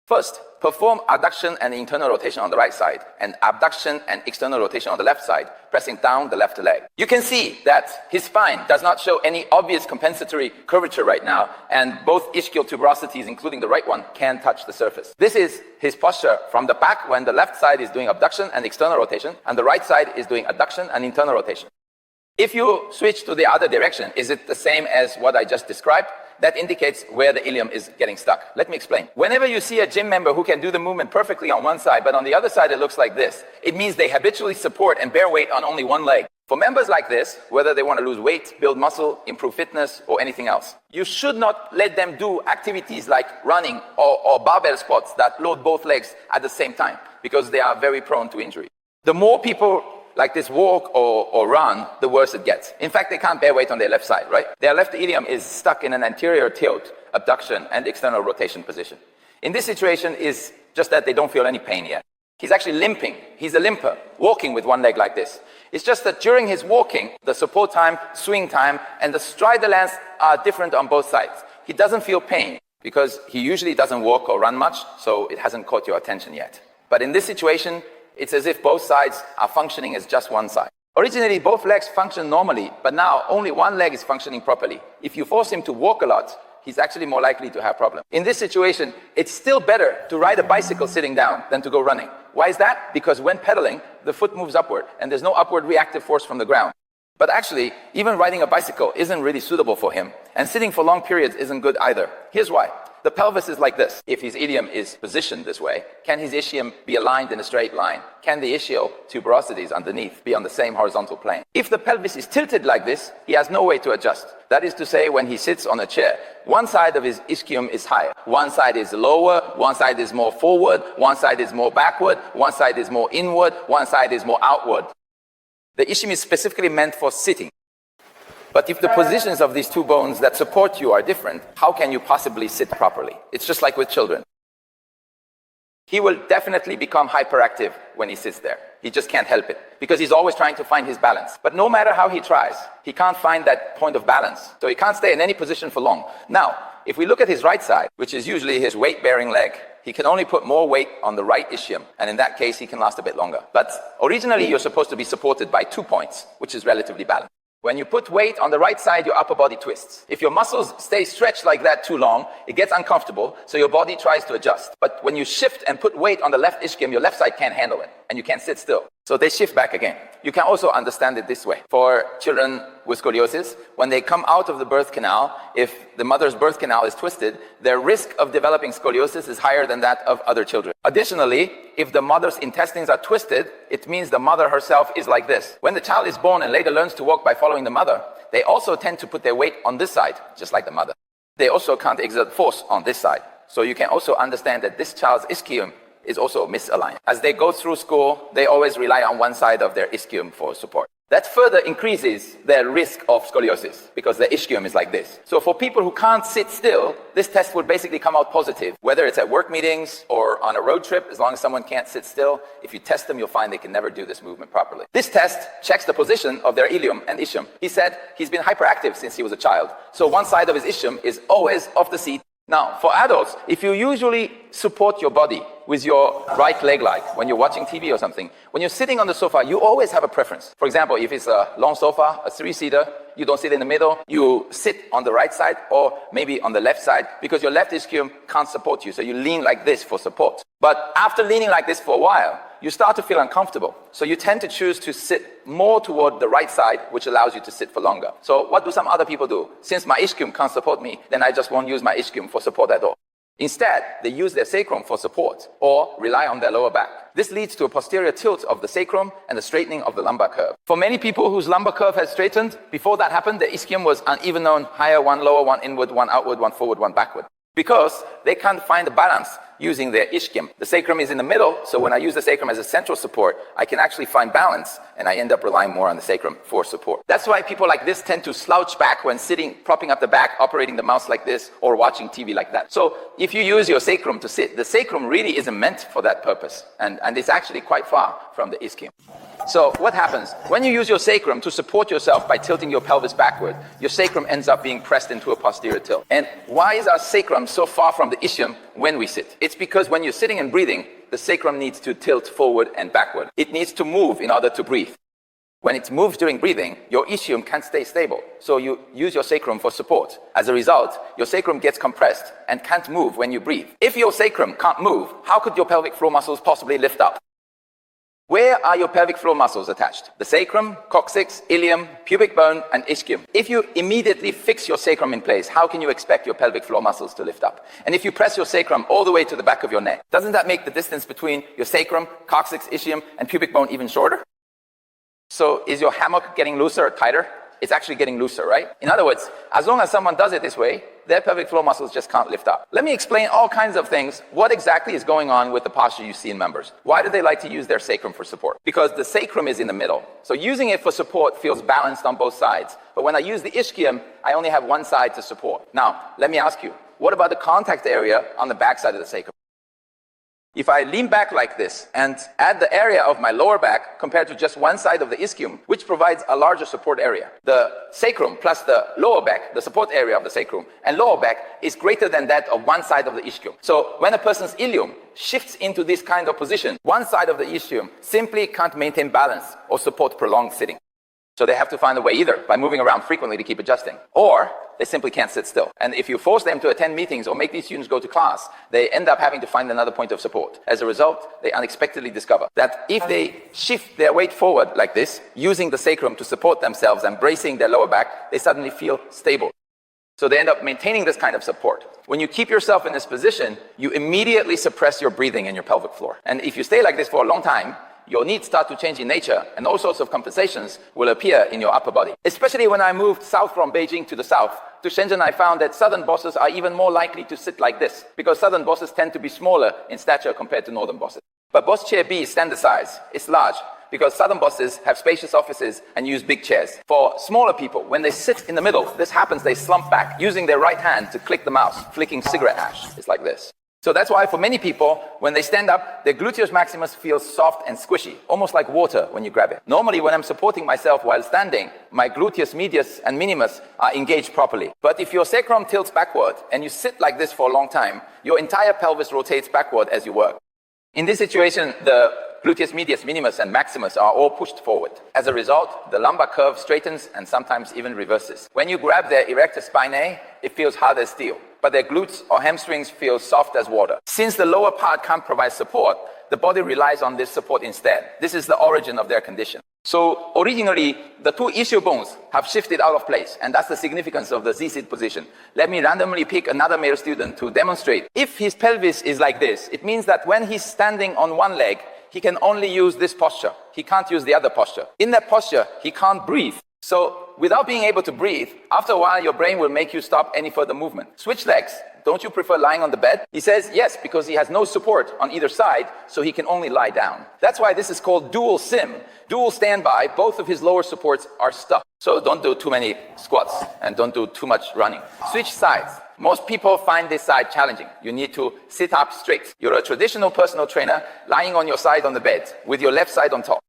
First, perform adduction and internal rotation on the right side and abduction and external rotation on the left side, pressing down the left leg. You can see that his spine does not show any obvious compensatory curvature right now, and both ischial tuberosities, including the right one, can touch the surface. This is his posture from the back when the left side is doing abduction and external rotation, and the right side is doing adduction and internal rotation. If you switch to the other direction, is it the same as what I just described? That indicates where the ilium is getting stuck. Let me explain. Whenever you see a gym member who can do the movement perfectly on one side, but on the other side it looks like this, it means they habitually support and bear weight on only one leg. For members like this, whether they want to lose weight, build muscle, improve fitness, or anything else, you should not let them do activities like running or barbell squats that load both legs at the same time, because they are very prone to injury. The more people like this walk or run, the worse it gets. In fact, they can't bear weight on their left side, right? Their left ilium is stuck in an anterior tilt, abduction, and external rotation position. In this situation, is just that they don't feel any pain yet. He's actually limping. He's a limper, walking with one leg like this. It's just that during his walking, the support time, swing time, and the strider lengths are different on both sides. He doesn't feel pain because he usually doesn't walk or run much, so it hasn't caught your attention yet. But in this situation, it's as if both sides are functioning as just one side. Originally, both legs function normally, but now only one leg is functioning properly. If you force him to walk a lot, he's actually more likely to have problems. In this situation, it's still better to ride a bicycle sitting down than to go running. Why is that? Because when pedaling, the foot moves upward, and there's no upward reactive force from the ground. But actually, even riding a bicycle isn't really suitable for him, and sitting for long periods isn't good either. Here's why. The pelvis is like this. If his ilium is positioned this way, can his ischium be aligned in a straight line? Can the ischial tuberosities underneath be on the same horizontal plane? If the pelvis is tilted like this, he has no way to adjust. That is to say, when he sits on a chair, one side of his ischium is higher, one side is lower, one side is more forward, one side is more backward, one side is more inward, one side is more outward. The ischium is specifically meant for sitting. But if the positions of these two bones that support you are different, how can you possibly sit properly? It's just like with children. He will definitely become hyperactive when he sits there. He just can't help it, because he's always trying to find his balance. But no matter how he tries, he can't find that point of balance. So he can't stay in any position for long. Now, if we look at his right side, which is usually his weight-bearing leg, he can only put more weight on the right ischium, and in that case, he can last a bit longer. But originally, you're supposed to be supported by 2 points, which is relatively balanced. When you put weight on the right side, your upper body twists. If your muscles stay stretched like that too long, it gets uncomfortable, so your body tries to adjust. But when you shift and put weight on the left ischium, your left side can't handle it, and you can't sit still. So they shift back again. You can also understand it this way. For children with scoliosis, when they come out of the birth canal, if the mother's birth canal is twisted, their risk of developing scoliosis is higher than that of other children. Additionally, if the mother's intestines are twisted, it means the mother herself is like this. When the child is born and later learns to walk by following the mother, they also tend to put their weight on this side, just like the mother. They also can't exert force on this side. So you can also understand that this child's ischium is also misaligned. As they go through school, they always rely on one side of their ischium for support. That further increases their risk of scoliosis, because the ischium is like this. So for people who can't sit still, this test would basically come out positive. Whether it's at work meetings or on a road trip, as long as someone can't sit still, if you test them, you'll find they can never do this movement properly. This test checks the position of their ilium and ischium. He said he's been hyperactive since he was a child. So one side of his ischium is always off the seat. Now, for adults, if you usually support your body with your right leg, like when you're watching TV or something, when you're sitting on the sofa, you always have a preference. For example, if it's a long sofa, a 3-seater, you don't sit in the middle, you sit on the right side or maybe on the left side, because your left ischium can't support you, so you lean like this for support. But after leaning like this for a while, you start to feel uncomfortable. So you tend to choose to sit more toward the right side, which allows you to sit for longer. So what do some other people do? Since my ischium can't support me, then I just won't use my ischium for support at all. Instead, they use their sacrum for support or rely on their lower back. This leads to a posterior tilt of the sacrum and the straightening of the lumbar curve. For many people whose lumbar curve has straightened, before that happened, the ischium was uneven on higher, one lower, one inward, one outward, one forward, one backward, because they can't find the balance using their ischium. The sacrum is in the middle, so when I use the sacrum as a central support, I can actually find balance, and I end up relying more on the sacrum for support. That's why people like this tend to slouch back when sitting, propping up the back, operating the mouse like this, or watching TV like that. So if you use your sacrum to sit, the sacrum really isn't meant for that purpose, and it's actually quite far from the ischium. So what happens? When you use your sacrum to support yourself by tilting your pelvis backward, your sacrum ends up being pressed into a posterior tilt. And why is our sacrum so far from the ischium when we sit? It's because when you're sitting and breathing, the sacrum needs to tilt forward and backward. It needs to move in order to breathe. When it moves during breathing, your ischium can't stay stable. So you use your sacrum for support. As a result, your sacrum gets compressed and can't move when you breathe. If your sacrum can't move, how could your pelvic floor muscles possibly lift up? Where are your pelvic floor muscles attached? The sacrum, coccyx, ilium, pubic bone, and ischium. If you immediately fix your sacrum in place, how can you expect your pelvic floor muscles to lift up? And if you press your sacrum all the way to the back of your neck, doesn't that make the distance between your sacrum, coccyx, ischium, and pubic bone even shorter? So is your hammock getting looser or tighter? It's actually getting looser, right? In other words, as long as someone does it this way, their pelvic floor muscles just can't lift up. Let me explain all kinds of things. What exactly is going on with the posture you see in members? Why do they like to use their sacrum for support? Because the sacrum is in the middle. So using it for support feels balanced on both sides. But when I use the ischium, I only have one side to support. Now, let me ask you, what about the contact area on the back side of the sacrum? If I lean back like this and add the area of my lower back compared to just one side of the ischium, which provides a larger support area, the sacrum plus the lower back, the support area of the sacrum, and lower back is greater than that of one side of the ischium. So when a person's ilium shifts into this kind of position, one side of the ischium simply can't maintain balance or support prolonged sitting. So they have to find a way either by moving around frequently to keep adjusting, or they simply can't sit still. And if you force them to attend meetings or make these students go to class, they end up having to find another point of support. As a result, they unexpectedly discover that if they shift their weight forward like this, using the sacrum to support themselves and bracing their lower back, they suddenly feel stable. So they end up maintaining this kind of support. When you keep yourself in this position, you immediately suppress your breathing in your pelvic floor. And if you stay like this for a long time, your needs start to change in nature, and all sorts of compensations will appear in your upper body. Especially when I moved south from Beijing to the south, to Shenzhen, I found that southern bosses are even more likely to sit like this, because southern bosses tend to be smaller in stature compared to northern bosses. But boss chair B is standard size. It's large, because southern bosses have spacious offices and use big chairs. For smaller people, when they sit in the middle, this happens, they slump back, using their right hand to click the mouse, flicking cigarette ash. It's like this. So that's why for many people, when they stand up, their gluteus maximus feels soft and squishy, almost like water when you grab it. Normally, when I'm supporting myself while standing, my gluteus medius and minimus are engaged properly. But if your sacrum tilts backward and you sit like this for a long time, your entire pelvis rotates backward as you work. In this situation, the gluteus medius, minimus, and maximus are all pushed forward. As a result, the lumbar curve straightens and sometimes even reverses. When you grab their erector spinae, it feels hard as steel, but their glutes or hamstrings feel soft as water. Since the lower part can't provide support, the body relies on this support instead. This is the origin of their condition. So originally, the two ischial bones have shifted out of place, and that's the significance of the Z-sit position. Let me randomly pick another male student to demonstrate. If his pelvis is like this, it means that when he's standing on one leg, he can only use this posture. He can't use the other posture. In that posture, he can't breathe. So without being able to breathe, after a while, your brain will make you stop any further movement. Switch legs. Don't you prefer lying on the bed? He says yes, because he has no support on either side, so he can only lie down. That's why this is called dual sim. Dual standby, both of his lower supports are stuck. So don't do too many squats and don't do too much running. Switch sides. Most people find this side challenging. You need to sit up straight. You're a traditional personal trainer lying on your side on the bed with your left side on top.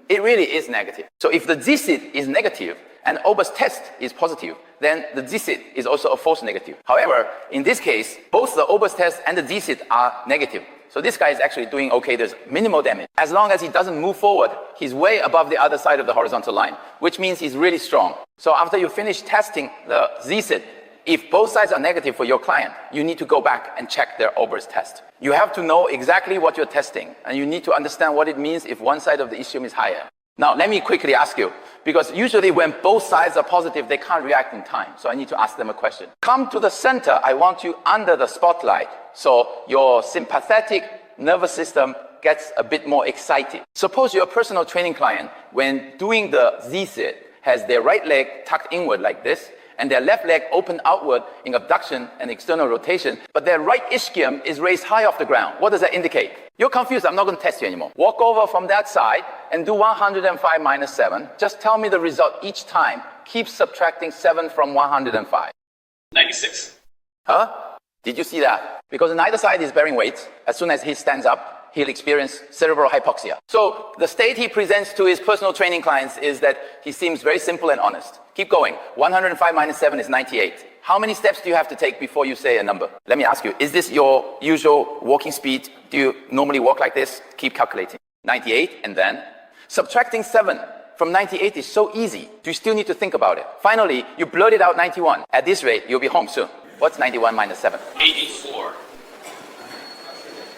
It really is negative. So if the Z-sit is negative and Ober's test is positive, then the Z-sit is also a false negative. However, in this case, both the Ober's test and the Z-sit are negative. So this guy is actually doing okay. There's minimal damage. As long as he doesn't move forward, he's way above the other side of the horizontal line, which means he's really strong. So after you finish testing the Z-sit, if both sides are negative for your client, you need to go back and check their Ober's test. You have to know exactly what you're testing, and you need to understand what it means if one side of the ischium is higher. Now, let me quickly ask you, because usually when both sides are positive, they can't react in time. So I need to ask them a question. Come to the center. I want you under the spotlight. So your sympathetic nervous system gets a bit more excited. Suppose you're a personal training client, when doing the Z-sit, has their right leg tucked inward like this, and their left leg open outward in abduction and external rotation, but their right ischium is raised high off the ground. What does that indicate? You're confused. I'm not going to test you anymore. Walk over from that side and do 105 minus 7. Just tell me the result each time. Keep subtracting 7 from 105. 96. Huh? Did you see that? Because on either side he's bearing weight. As soon as he stands up, he'll experience cerebral hypoxia. So the state he presents to his personal training clients is that he seems very simple and honest. Keep going. 105 minus 7 is 98. How many steps do you have to take before you say a number? Let me ask you, is this your usual walking speed? Do you normally walk like this? Keep calculating. 98, and then subtracting 7 from 98 is so easy. You still need to think about it. Finally, you blurted out 91. At this rate, you'll be home soon. What's 91 minus 7? 84.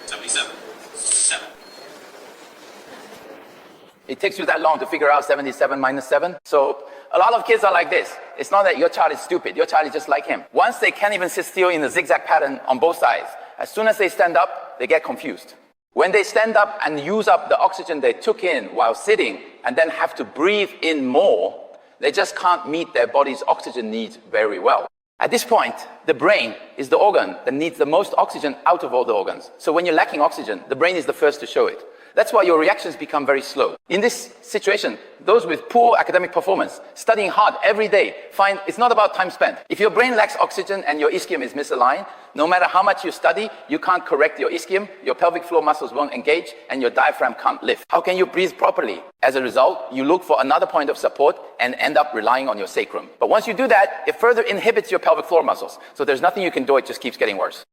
77. 7. It takes you that long to figure out 77 minus 7. So a lot of kids are like this. It's not that your child is stupid. Your child is just like him. Once they can't even sit still in the zigzag pattern on both sides, as soon as they stand up, they get confused. When they stand up and use up the oxygen they took in while sitting and then have to breathe in more, they just can't meet their body's oxygen needs very well. At this point, the brain is the organ that needs the most oxygen out of all the organs. So when you're lacking oxygen, the brain is the first to show it. That's why your reactions become very slow. In this situation, those with poor academic performance, studying hard every day, find it's not about time spent. If your brain lacks oxygen and your ischium is misaligned, no matter how much you study, you can't correct your ischium, your pelvic floor muscles won't engage, and your diaphragm can't lift. How can you breathe properly? As a result, you look for another point of support and end up relying on your sacrum. But once you do that, it further inhibits your pelvic floor muscles. So there's nothing you can do, it just keeps getting worse.